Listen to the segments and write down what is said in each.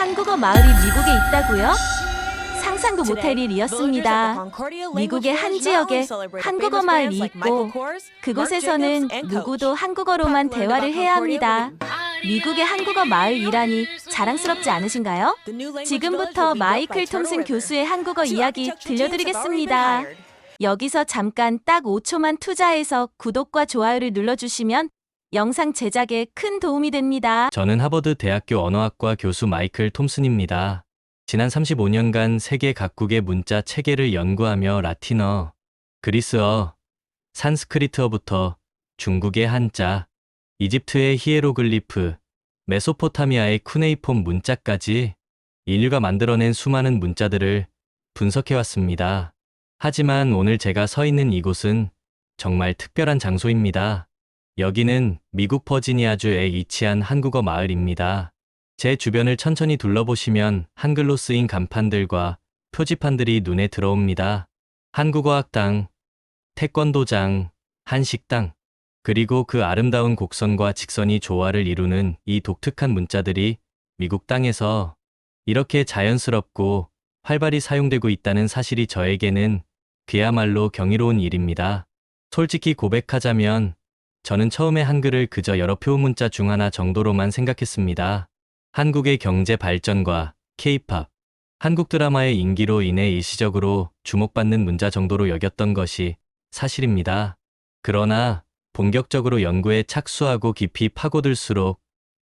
한국어 마을이 미국에 있다고요? 상상도 못할 일이었습니다. 미국의 한 지역에 한국어 마을이 있고 그곳에서는 누구도 한국어로만 대화를 해야 합니다. 미국의 한국어 마을이라니 자랑스럽지 않으신가요? 지금부터 마이클 톰슨 교수의 한국어 이야기 들려드리겠습니다. 여기서 잠깐 딱 5초만 투자해서 구독과 좋아요를 눌러주시면 영상 제작에 큰 도움이 됩니다. 저는 하버드 대학교 언어학과 교수 마이클 톰슨입니다. 지난 35년간 세계 각국의 문자 체계를 연구하며 라틴어, 그리스어, 산스크리트어부터 중국의 한자, 이집트의 히에로글리프, 메소포타미아의 쿠네이폼 문자까지 인류가 만들어낸 수많은 문자들을 분석해왔습니다. 하지만 오늘 제가 서 있는 이곳은 정말 특별한 장소입니다. 여기는 미국 버지니아주에 위치한 한국어 마을입니다. 제 주변을 천천히 둘러보시면 한글로 쓰인 간판들과 표지판들이 눈에 들어옵니다. 한국어 학당, 태권도장, 한식당, 그리고 그 아름다운 곡선과 직선이 조화를 이루는 이 독특한 문자들이 미국 땅에서 이렇게 자연스럽고 활발히 사용되고 있다는 사실이 저에게는 그야말로 경이로운 일입니다. 솔직히 고백하자면 저는 처음에 한글을 그저 여러 표문자 중 하나 정도로만 생각했습니다. 한국의 경제 발전과 K-팝, 한국 드라마의 인기로 인해 일시적으로 주목받는 문자 정도로 여겼던 것이 사실입니다. 그러나 본격적으로 연구에 착수하고 깊이 파고들수록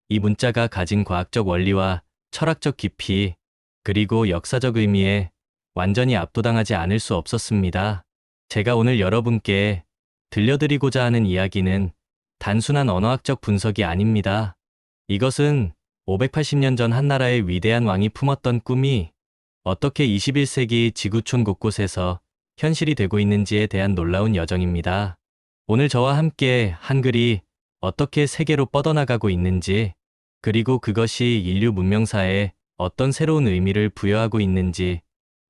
이 문자가 가진 과학적 원리와 철학적 깊이, 그리고 역사적 의미에 완전히 압도당하지 않을 수 없었습니다. 제가 오늘 여러분께 들려드리고자 하는 이야기는 단순한 언어학적 분석이 아닙니다. 이것은 580년 전 한나라의 위대한 왕이 품었던 꿈이 어떻게 21세기 지구촌 곳곳에서 현실이 되고 있는지에 대한 놀라운 여정입니다. 오늘 저와 함께 한글이 어떻게 세계로 뻗어나가고 있는지, 그리고 그것이 인류 문명사에 어떤 새로운 의미를 부여하고 있는지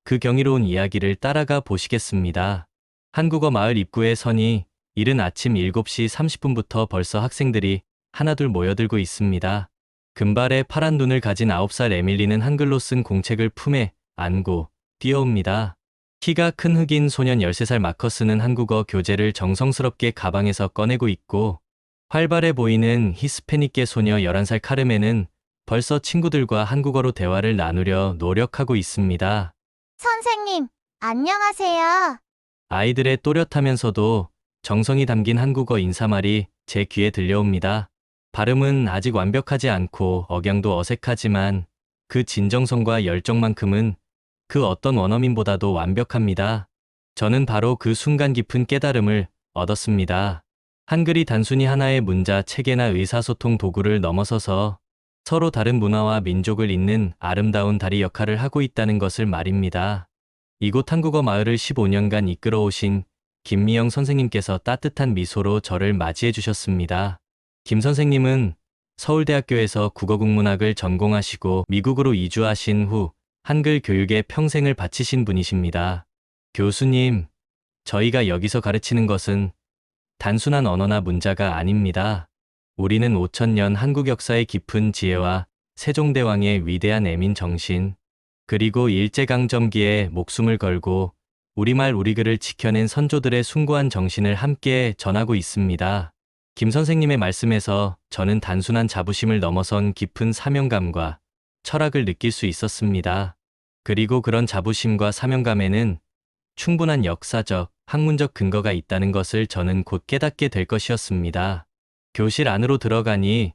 그 경이로운 이야기를 따라가 보시겠습니다. 한국어 마을 입구에 서니 이른 아침 7시 30분부터 벌써 학생들이 하나둘 모여들고 있습니다. 금발의 파란 눈을 가진 9살 에밀리는 한글로 쓴 공책을 품에 안고 뛰어옵니다. 키가 큰 흑인 소년 13살 마커스는 한국어 교재를 정성스럽게 가방에서 꺼내고 있고, 활발해 보이는 히스패닉계 소녀 11살 카르멘은 벌써 친구들과 한국어로 대화를 나누려 노력하고 있습니다. 선생님, 안녕하세요. 아이들의 또렷하면서도 정성이 담긴 한국어 인사말이 제 귀에 들려옵니다. 발음은 아직 완벽하지 않고 억양도 어색하지만 그 진정성과 열정만큼은 그 어떤 원어민보다도 완벽합니다. 저는 바로 그 순간 깊은 깨달음을 얻었습니다. 한글이 단순히 하나의 문자 체계나 의사소통 도구를 넘어서서 서로 다른 문화와 민족을 잇는 아름다운 다리 역할을 하고 있다는 것을 말입니다. 이곳 한국어 마을을 15년간 이끌어오신 김미영 선생님께서 따뜻한 미소로 저를 맞이해 주셨습니다. 김 선생님은 서울대학교에서 국어국문학을 전공하시고 미국으로 이주하신 후 한글 교육에 평생을 바치신 분이십니다. 교수님, 저희가 여기서 가르치는 것은 단순한 언어나 문자가 아닙니다. 우리는 5000년 한국 역사의 깊은 지혜와 세종대왕의 위대한 애민 정신, 그리고 일제강점기에 목숨을 걸고 우리말 우리글을 지켜낸 선조들의 숭고한 정신을 함께 전하고 있습니다. 김 선생님의 말씀에서 저는 단순한 자부심을 넘어선 깊은 사명감과 철학을 느낄 수 있었습니다. 그리고 그런 자부심과 사명감에는 충분한 역사적, 학문적 근거가 있다는 것을 저는 곧 깨닫게 될 것이었습니다. 교실 안으로 들어가니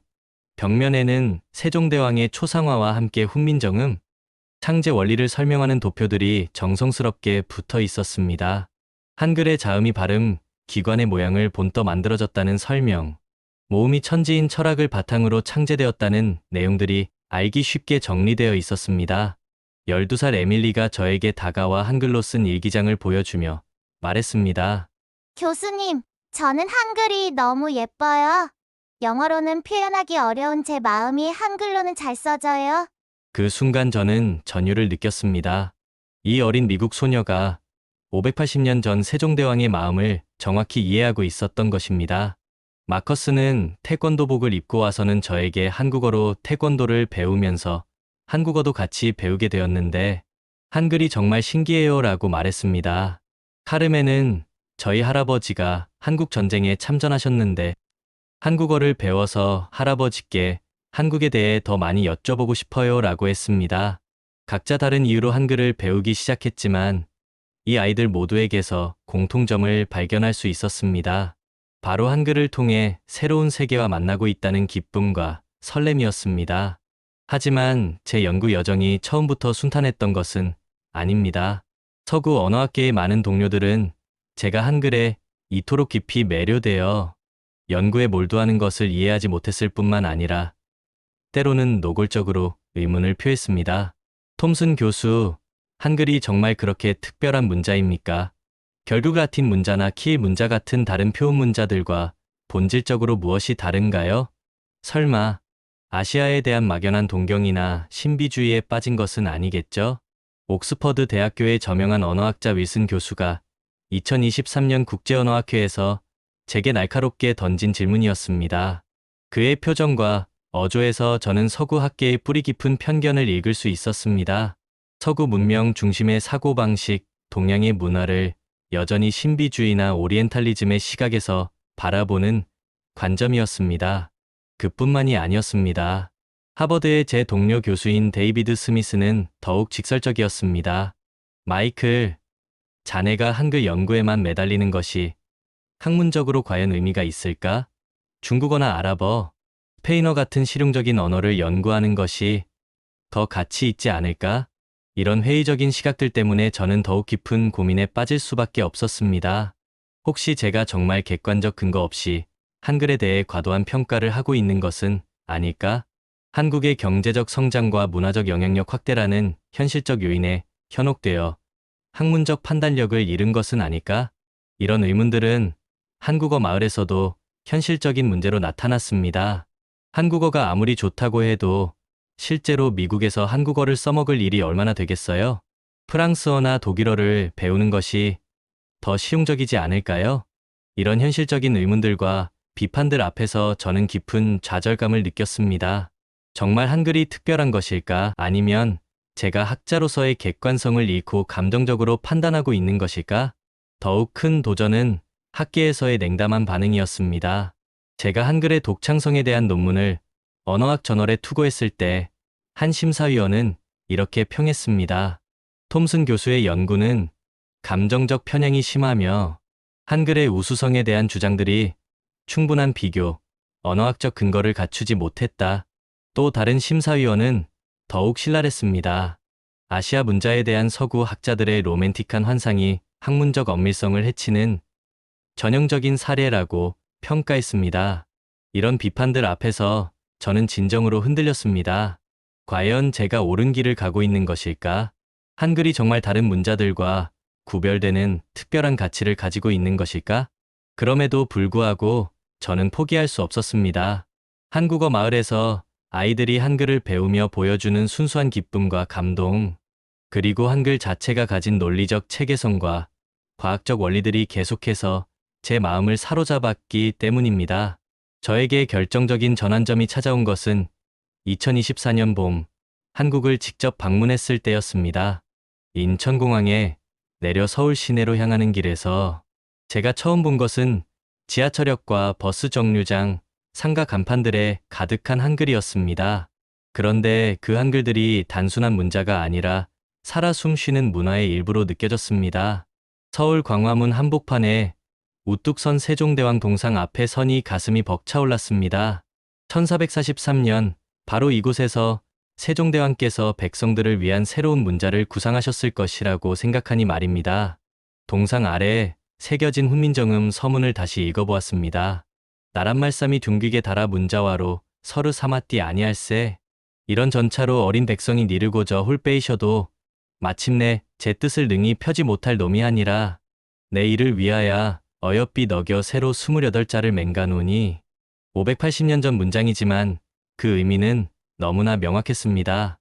벽면에는 세종대왕의 초상화와 함께 훈민정음, 창제 원리를 설명하는 도표들이 정성스럽게 붙어 있었습니다. 한글의 자음이 발음, 기관의 모양을 본떠 만들어졌다는 설명, 모음이 천지인 철학을 바탕으로 창제되었다는 내용들이 알기 쉽게 정리되어 있었습니다. 12살 에밀리가 저에게 다가와 한글로 쓴 일기장을 보여주며 말했습니다. 교수님, 저는 한글이 너무 예뻐요. 영어로는 표현하기 어려운 제 마음이 한글로는 잘 써져요. 그 순간 저는 전율을 느꼈습니다. 이 어린 미국 소녀가 580년 전 세종대왕의 마음을 정확히 이해하고 있었던 것입니다. 마커스는 태권도복을 입고 와서는 저에게 한국어로 태권도를 배우면서 한국어도 같이 배우게 되었는데 한글이 정말 신기해요 라고 말했습니다. 카르멘은 저희 할아버지가 한국 전쟁에 참전하셨는데 한국어를 배워서 할아버지께 한국에 대해 더 많이 여쭤보고 싶어요 라고 했습니다. 각자 다른 이유로 한글을 배우기 시작했지만 이 아이들 모두에게서 공통점을 발견할 수 있었습니다. 바로 한글을 통해 새로운 세계와 만나고 있다는 기쁨과 설렘이었습니다. 하지만 제 연구 여정이 처음부터 순탄했던 것은 아닙니다. 서구 언어학계의 많은 동료들은 제가 한글에 이토록 깊이 매료되어 연구에 몰두하는 것을 이해하지 못했을 뿐만 아니라 때로는 노골적으로 의문을 표했습니다. 톰슨 교수, 한글이 정말 그렇게 특별한 문자입니까? 결국 라틴 문자나 키일 문자 같은 다른 표음 문자들과 본질적으로 무엇이 다른가요? 설마 아시아에 대한 막연한 동경이나 신비주의에 빠진 것은 아니겠죠? 옥스퍼드 대학교의 저명한 언어학자 윌슨 교수가 2023년 국제언어학회에서 제게 날카롭게 던진 질문이었습니다. 그의 표정과 어조에서 저는 서구 학계의 뿌리 깊은 편견을 읽을 수 있었습니다. 서구 문명 중심의 사고방식, 동양의 문화를 여전히 신비주의나 오리엔탈리즘의 시각에서 바라보는 관점이었습니다. 그뿐만이 아니었습니다. 하버드의 제 동료 교수인 데이비드 스미스는 더욱 직설적이었습니다. 마이클, 자네가 한글 연구에만 매달리는 것이 학문적으로 과연 의미가 있을까? 중국어나 아랍어, 스페인어 같은 실용적인 언어를 연구하는 것이 더 가치 있지 않을까? 이런 회의적인 시각들 때문에 저는 더욱 깊은 고민에 빠질 수밖에 없었습니다. 혹시 제가 정말 객관적 근거 없이 한글에 대해 과도한 평가를 하고 있는 것은 아닐까? 한국의 경제적 성장과 문화적 영향력 확대라는 현실적 요인에 현혹되어 학문적 판단력을 잃은 것은 아닐까? 이런 의문들은 한국어 마을에서도 현실적인 문제로 나타났습니다. 한국어가 아무리 좋다고 해도 실제로 미국에서 한국어를 써먹을 일이 얼마나 되겠어요? 프랑스어나 독일어를 배우는 것이 더 실용적이지 않을까요? 이런 현실적인 의문들과 비판들 앞에서 저는 깊은 좌절감을 느꼈습니다. 정말 한글이 특별한 것일까? 아니면 제가 학자로서의 객관성을 잃고 감정적으로 판단하고 있는 것일까? 더욱 큰 도전은 학계에서의 냉담한 반응이었습니다. 제가 한글의 독창성에 대한 논문을 언어학 저널에 투고했을 때 한 심사위원은 이렇게 평했습니다. 톰슨 교수의 연구는 감정적 편향이 심하며 한글의 우수성에 대한 주장들이 충분한 비교, 언어학적 근거를 갖추지 못했다. 또 다른 심사위원은 더욱 신랄했습니다. 아시아 문자에 대한 서구 학자들의 로맨틱한 환상이 학문적 엄밀성을 해치는 전형적인 사례라고 평가했습니다. 이런 비판들 앞에서 저는 진정으로 흔들렸습니다. 과연 제가 옳은 길을 가고 있는 것일까? 한글이 정말 다른 문자들과 구별되는 특별한 가치를 가지고 있는 것일까? 그럼에도 불구하고 저는 포기할 수 없었습니다. 한국어 마을에서 아이들이 한글을 배우며 보여주는 순수한 기쁨과 감동, 그리고 한글 자체가 가진 논리적 체계성과 과학적 원리들이 계속해서 제 마음을 사로잡았기 때문입니다. 저에게 결정적인 전환점이 찾아온 것은 2024년 봄 한국을 직접 방문했을 때였습니다. 인천공항에 내려 서울 시내로 향하는 길에서 제가 처음 본 것은 지하철역과 버스 정류장, 상가 간판들에 가득한 한글이었습니다. 그런데 그 한글들이 단순한 문자가 아니라 살아 숨쉬는 문화의 일부로 느껴졌습니다. 서울 광화문 한복판에 우뚝 선 세종대왕 동상 앞에 선이 가슴이 벅차올랐습니다. 1443년 바로 이곳에서 세종대왕께서 백성들을 위한 새로운 문자를 구상하셨을 것이라고 생각하니 말입니다. 동상 아래에 새겨진 훈민정음 서문을 다시 읽어보았습니다. 나란말씀이 둥기게 달아 문자와로 서르 사마띠 아니할세. 이런 전차로 어린 백성이 니르고저 홀빼이셔도 마침내 제 뜻을 능히 펴지 못할 놈이 아니라 내 일을 위하여 어여삐 너겨 새로 28자를 맹가노니. 580년 전 문장이지만 그 의미는 너무나 명확했습니다.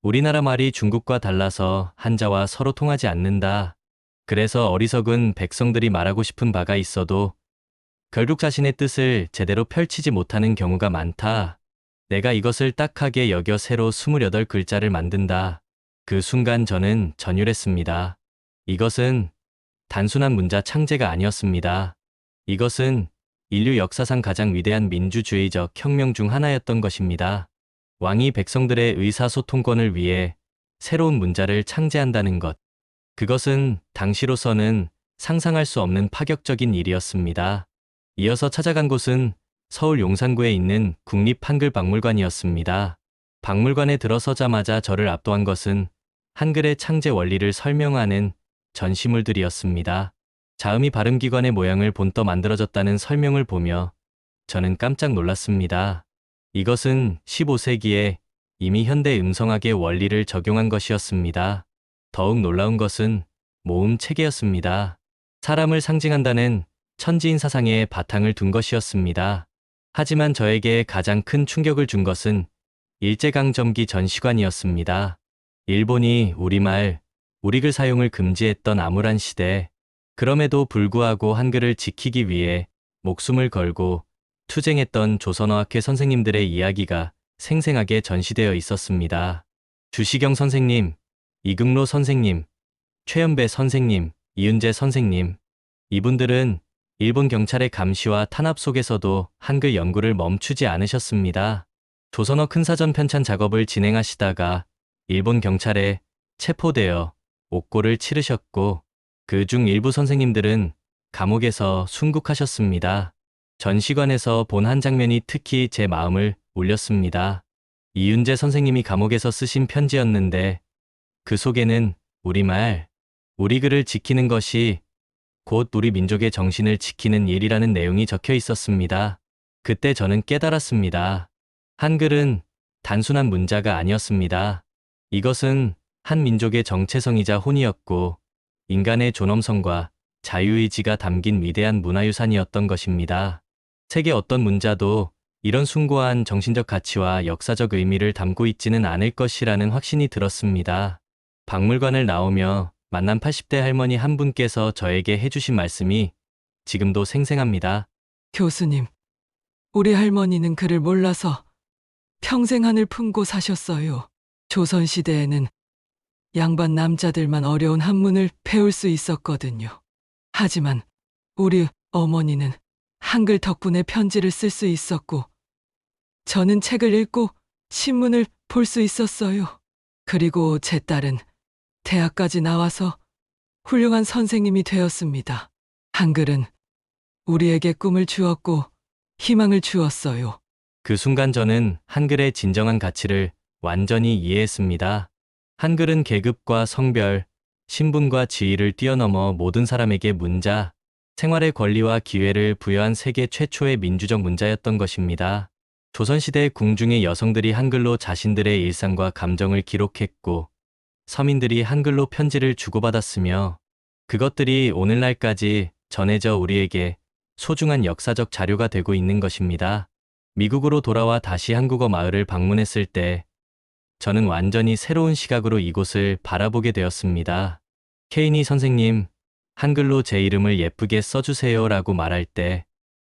우리나라 말이 중국과 달라서 한자와 서로 통하지 않는다. 그래서 어리석은 백성들이 말하고 싶은 바가 있어도 결국 자신의 뜻을 제대로 펼치지 못하는 경우가 많다. 내가 이것을 딱하게 여겨 새로 28글자를 만든다. 그 순간 저는 전율했습니다. 이것은 단순한 문자 창제가 아니었습니다. 이것은 인류 역사상 가장 위대한 민주주의적 혁명 중 하나였던 것입니다. 왕이 백성들의 의사소통권을 위해 새로운 문자를 창제한다는 것. 그것은 당시로서는 상상할 수 없는 파격적인 일이었습니다. 이어서 찾아간 곳은 서울 용산구에 있는 국립한글박물관이었습니다. 박물관에 들어서자마자 저를 압도한 것은 한글의 창제 원리를 설명하는 전시물들이었습니다. 자음이 발음기관의 모양을 본떠 만들어졌다는 설명을 보며 저는 깜짝 놀랐습니다. 이것은 15세기에 이미 현대 음성학의 원리를 적용한 것이었습니다. 더욱 놀라운 것은 모음 체계였습니다. 사람을 상징한다는 천지인 사상에 바탕을 둔 것이었습니다. 하지만 저에게 가장 큰 충격을 준 것은 일제강점기 전시관이었습니다. 일본이 우리말, 우리글 사용을 금지했던 암울한 시대, 그럼에도 불구하고 한글을 지키기 위해 목숨을 걸고 투쟁했던 조선어학회 선생님들의 이야기가 생생하게 전시되어 있었습니다. 주시경 선생님, 이금로 선생님, 최연배 선생님, 이윤재 선생님. 이분들은 일본 경찰의 감시와 탄압 속에서도 한글 연구를 멈추지 않으셨습니다. 조선어 큰사전 편찬 작업을 진행하시다가 일본 경찰에 체포되어 옥고를 치르셨고, 그중 일부 선생님들은 감옥에서 순국하셨습니다. 전시관에서 본 한 장면이 특히 제 마음을 울렸습니다. 이윤재 선생님이 감옥에서 쓰신 편지였는데 그 속에는 우리말, 우리글을 지키는 것이 곧 우리 민족의 정신을 지키는 일이라는 내용이 적혀 있었습니다. 그때 저는 깨달았습니다. 한글은 단순한 문자가 아니었습니다. 이것은 한 민족의 정체성이자 혼이었고 인간의 존엄성과 자유의지가 담긴 위대한 문화유산이었던 것입니다. 세계 어떤 문자도 이런 숭고한 정신적 가치와 역사적 의미를 담고 있지는 않을 것이라는 확신이 들었습니다. 박물관을 나오며 만난 80대 할머니 한 분께서 저에게 해주신 말씀이 지금도 생생합니다. 교수님, 우리 할머니는 글을 몰라서 평생 한을 품고 사셨어요. 조선시대에는 양반 남자들만 어려운 한문을 배울 수 있었거든요. 하지만 우리 어머니는 한글 덕분에 편지를 쓸 수 있었고, 저는 책을 읽고 신문을 볼 수 있었어요. 그리고 제 딸은 대학까지 나와서 훌륭한 선생님이 되었습니다. 한글은 우리에게 꿈을 주었고 희망을 주었어요. 그 순간 저는 한글의 진정한 가치를 완전히 이해했습니다. 한글은 계급과 성별, 신분과 지위를 뛰어넘어 모든 사람에게 문자, 생활의 권리와 기회를 부여한 세계 최초의 민주적 문자였던 것입니다. 조선시대 궁중의 여성들이 한글로 자신들의 일상과 감정을 기록했고, 서민들이 한글로 편지를 주고받았으며, 그것들이 오늘날까지 전해져 우리에게 소중한 역사적 자료가 되고 있는 것입니다. 미국으로 돌아와 다시 한국어 마을을 방문했을 때, 저는 완전히 새로운 시각으로 이곳을 바라보게 되었습니다. 케이니 선생님, 한글로 제 이름을 예쁘게 써주세요 라고 말할 때,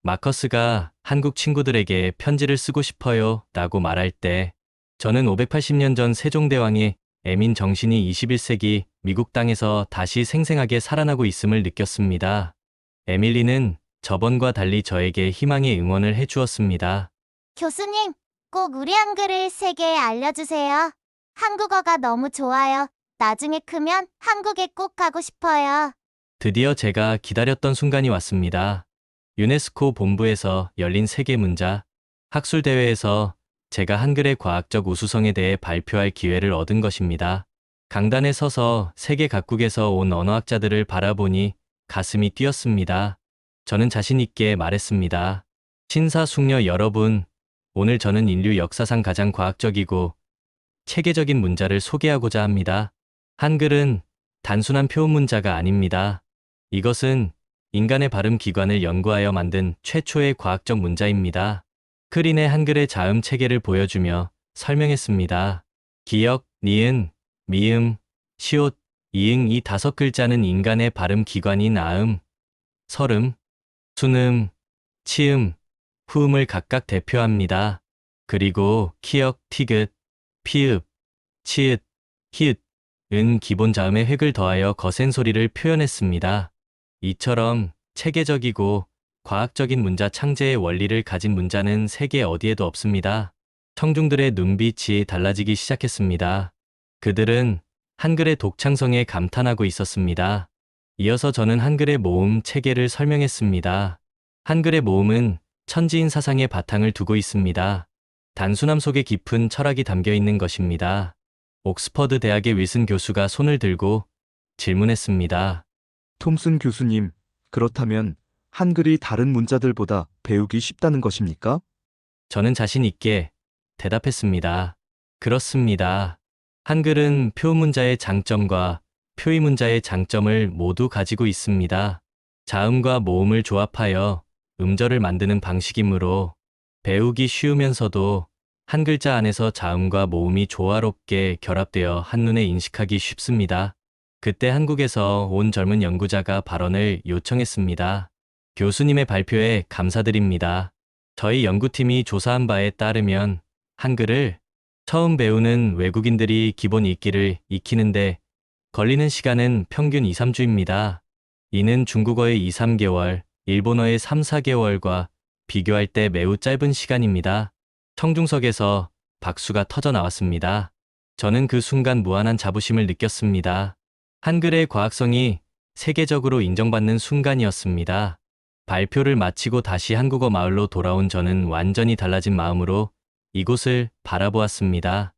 마커스가 한국 친구들에게 편지를 쓰고 싶어요 라고 말할 때, 저는 580년 전 세종대왕의 애민 정신이 21세기 미국 땅에서 다시 생생하게 살아나고 있음을 느꼈습니다. 에밀리는 저번과 달리 저에게 희망의 응원을 해주었습니다. 교수님, 꼭 우리 한글을 세계에 알려주세요. 한국어가 너무 좋아요. 나중에 크면 한국에 꼭 가고 싶어요. 드디어 제가 기다렸던 순간이 왔습니다. 유네스코 본부에서 열린 세계문자 학술대회에서 제가 한글의 과학적 우수성에 대해 발표할 기회를 얻은 것입니다. 강단에 서서 세계 각국에서 온 언어학자들을 바라보니 가슴이 뛰었습니다. 저는 자신 있게 말했습니다. 신사숙녀 여러분, 오늘 저는 인류 역사상 가장 과학적이고 체계적인 문자를 소개하고자 합니다. 한글은 단순한 표음 문자가 아닙니다. 이것은 인간의 발음 기관을 연구하여 만든 최초의 과학적 문자입니다. 크린의 한글의 자음 체계를 보여주며 설명했습니다. 기역, 니은, 미음, 시옷, 이응 이 5글자는 인간의 발음 기관인 아음, 설음, 순음, 치음, 후음을 각각 대표합니다. 그리고 키역, 티귿, 피읍, 치읓, 히읗, 은 기본 자음의 획을 더하여 거센 소리를 표현했습니다. 이처럼 체계적이고 과학적인 문자 창제의 원리를 가진 문자는 세계 어디에도 없습니다. 청중들의 눈빛이 달라지기 시작했습니다. 그들은 한글의 독창성에 감탄하고 있었습니다. 이어서 저는 한글의 모음 체계를 설명했습니다. 한글의 모음은 천지인 사상의 바탕을 두고 있습니다. 단순함 속에 깊은 철학이 담겨 있는 것입니다. 옥스퍼드 대학의 윌슨 교수가 손을 들고 질문했습니다. 톰슨 교수님, 그렇다면 한글이 다른 문자들보다 배우기 쉽다는 것입니까? 저는 자신 있게 대답했습니다. 그렇습니다. 한글은 표문자의 장점과 표의문자의 장점을 모두 가지고 있습니다. 자음과 모음을 조합하여 음절을 만드는 방식이므로 배우기 쉬우면서도 한 글자 안에서 자음과 모음이 조화롭게 결합되어 한눈에 인식하기 쉽습니다. 그때 한국에서 온 젊은 연구자가 발언을 요청했습니다. 교수님의 발표에 감사드립니다. 저희 연구팀이 조사한 바에 따르면 한글을 처음 배우는 외국인들이 기본 읽기를 익히는데 걸리는 시간은 평균 2, 3주입니다. 이는 중국어의 2, 3개월, 일본어의 3, 4개월과 비교할 때 매우 짧은 시간입니다. 청중석에서 박수가 터져 나왔습니다. 저는 그 순간 무한한 자부심을 느꼈습니다. 한글의 과학성이 세계적으로 인정받는 순간이었습니다. 발표를 마치고 다시 한국어 마을로 돌아온 저는 완전히 달라진 마음으로 이곳을 바라보았습니다.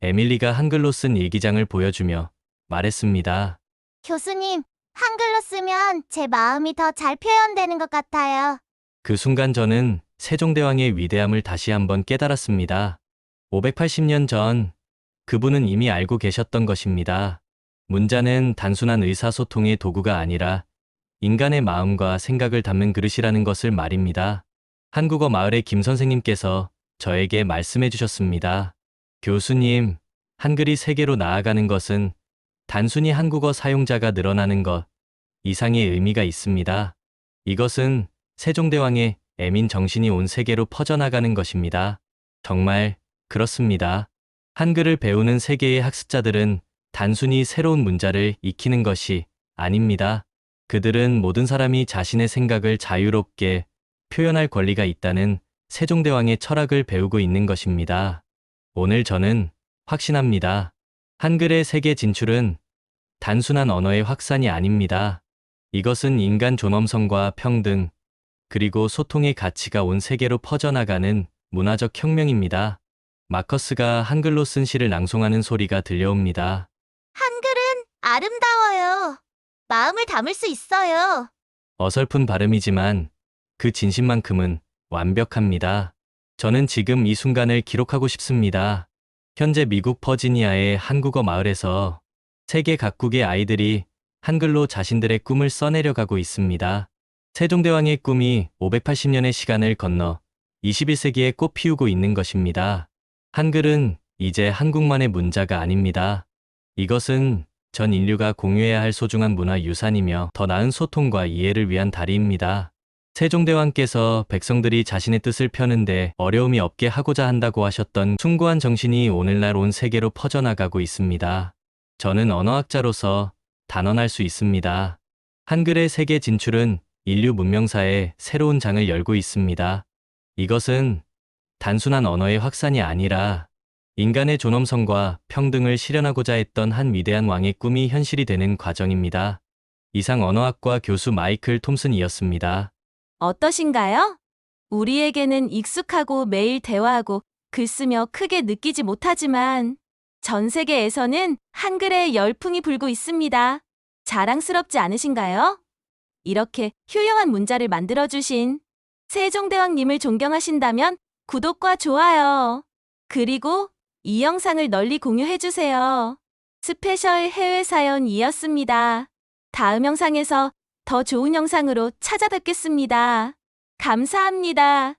에밀리가 한글로 쓴 일기장을 보여주며 말했습니다. 교수님, 한글로 쓰면 제 마음이 더 잘 표현되는 것 같아요. 그 순간 저는 세종대왕의 위대함을 다시 한번 깨달았습니다. 580년 전 그분은 이미 알고 계셨던 것입니다. 문자는 단순한 의사소통의 도구가 아니라 인간의 마음과 생각을 담는 그릇이라는 것을 말입니다. 한국어 마을의 김 선생님께서 저에게 말씀해 주셨습니다. 교수님, 한글이 세계로 나아가는 것은 단순히 한국어 사용자가 늘어나는 것 이상의 의미가 있습니다. 이것은 세종대왕의 애민 정신이 온 세계로 퍼져나가는 것입니다. 정말 그렇습니다. 한글을 배우는 세계의 학습자들은 단순히 새로운 문자를 익히는 것이 아닙니다. 그들은 모든 사람이 자신의 생각을 자유롭게 표현할 권리가 있다는 세종대왕의 철학을 배우고 있는 것입니다. 오늘 저는 확신합니다. 한글의 세계 진출은 단순한 언어의 확산이 아닙니다. 이것은 인간 존엄성과 평등, 그리고 소통의 가치가 온 세계로 퍼져나가는 문화적 혁명입니다. 마커스가 한글로 쓴 시를 낭송하는 소리가 들려옵니다. 한글은 아름다워요. 마음을 담을 수 있어요. 어설픈 발음이지만 그 진심만큼은 완벽합니다. 저는 지금 이 순간을 기록하고 싶습니다. 현재 미국 버지니아의 한국어 마을에서 세계 각국의 아이들이 한글로 자신들의 꿈을 써내려가고 있습니다. 세종대왕의 꿈이 580년의 시간을 건너 21세기에 꽃 피우고 있는 것입니다. 한글은 이제 한국만의 문자가 아닙니다. 이것은 전 인류가 공유해야 할 소중한 문화 유산이며 더 나은 소통과 이해를 위한 다리입니다. 세종대왕께서 백성들이 자신의 뜻을 펴는데 어려움이 없게 하고자 한다고 하셨던 숭고한 정신이 오늘날 온 세계로 퍼져나가고 있습니다. 저는 언어학자로서 단언할 수 있습니다. 한글의 세계 진출은 인류 문명사에 새로운 장을 열고 있습니다. 이것은 단순한 언어의 확산이 아니라 인간의 존엄성과 평등을 실현하고자 했던 한 위대한 왕의 꿈이 현실이 되는 과정입니다. 이상 언어학과 교수 마이클 톰슨이었습니다. 어떠신가요? 우리에게는 익숙하고 매일 대화하고 글 쓰며 크게 느끼지 못하지만 전 세계에서는 한글의 열풍이 불고 있습니다. 자랑스럽지 않으신가요? 이렇게 효용한 문자를 만들어주신 세종대왕님을 존경하신다면 구독과 좋아요, 그리고 이 영상을 널리 공유해주세요. 스페셜 해외 사연이었습니다. 다음 영상에서 더 좋은 영상으로 찾아뵙겠습니다. 감사합니다.